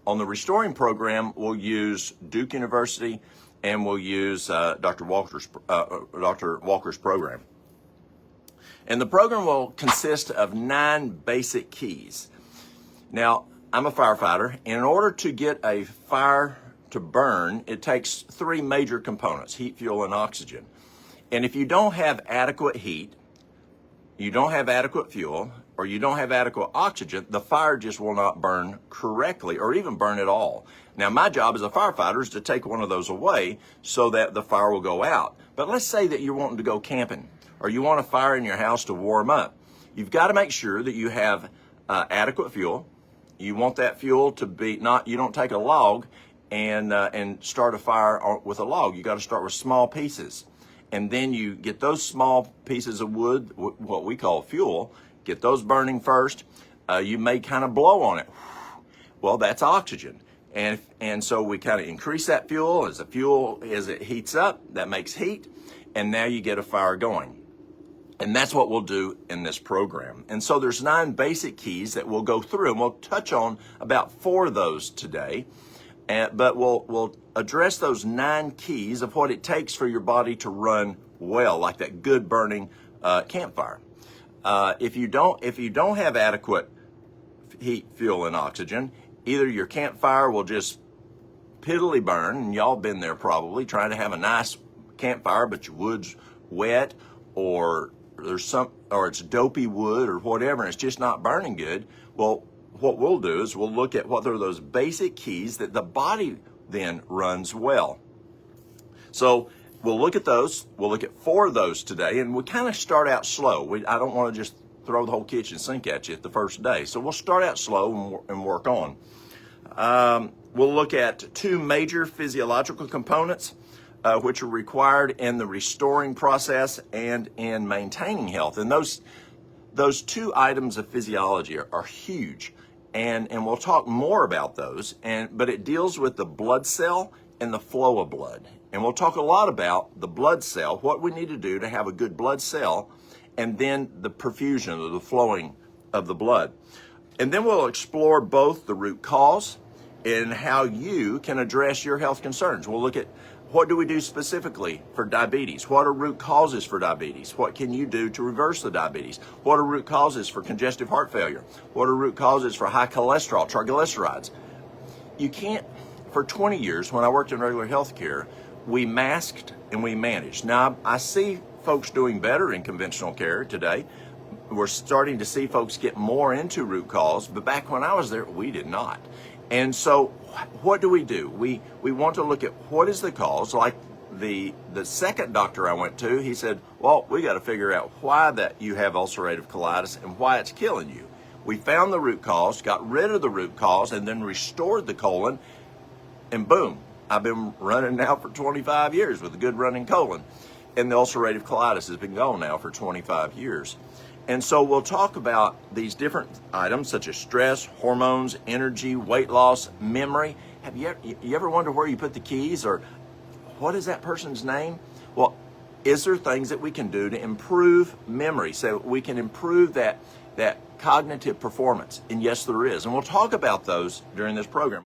On the restoring program, we'll use Duke University and we'll use Dr. Walker's program. And the program will consist of 9 basic keys. Now, I'm a firefighter, and in order to get a fire to burn, it takes 3 major components: heat, fuel, and oxygen. And if you don't have adequate heat, you don't have adequate fuel, or you don't have adequate oxygen, the fire just will not burn correctly or even burn at all. Now, my job as a firefighter is to take one of those away so that the fire will go out. But let's say that you're wanting to go camping, or you want a fire in your house to warm up. You've got to make sure that you have adequate fuel. You want that fuel to be you don't take a log and start a fire with a log. You got to start with small pieces. And then you get those small pieces of wood, what we call fuel, get those burning first. You may kind of blow on it. Well, that's oxygen. And so we kind of increase that fuel. As it heats up, that makes heat. And now you get a fire going. And that's what we'll do in this program. And so there's 9 basic keys that we'll go through, and we'll touch on about 4 of those today. But we'll address those 9 keys of what it takes for your body to run well, like that good burning campfire. If you don't have adequate heat, fuel, and oxygen, either your campfire will just piddly burn, and y'all been there probably, trying to have a nice campfire, but your wood's wet, or it's dopey wood or whatever, and it's just not burning good. Well, what we'll do is we'll look at what are those basic keys that the body then runs well. So we'll look at those. We'll look at 4 of those today, and we'll kind of start out slow. I don't want to just throw the whole kitchen sink at you at the first day. So we'll start out slow and work on. We'll look at 2 major physiological components which are required in the restoring process and in maintaining health. And those 2 items of physiology are huge. And we'll talk more about those. But it deals with the blood cell and the flow of blood. And we'll talk a lot about the blood cell, what we need to do to have a good blood cell, and then the perfusion or the flowing of the blood. And then we'll explore both the root cause and how you can address your health concerns. We'll look at what do we do specifically for diabetes? What are root causes for diabetes? What can you do to reverse the diabetes? What are root causes for congestive heart failure? What are root causes for high cholesterol, triglycerides? You can't, for 20 years when I worked in regular health care, we masked and we managed. Now, I see folks doing better in conventional care today. We're starting to see folks get more into root cause, but back when I was there, we did not. And so what do? We want to look at what is the cause. Like the second doctor I went to, he said, well, we got to figure out why that you have ulcerative colitis and why it's killing you. We found the root cause, got rid of the root cause, and then restored the colon, and boom, I've been running now for 25 years with a good running colon. And the ulcerative colitis has been gone now for 25 years. And so we'll talk about these different items such as stress, hormones, energy, weight loss, memory. Have you ever wondered where you put the keys, or what is that person's name? Well, is there things that we can do to improve memory so we can improve that cognitive performance? And yes, there is. And we'll talk about those during this program.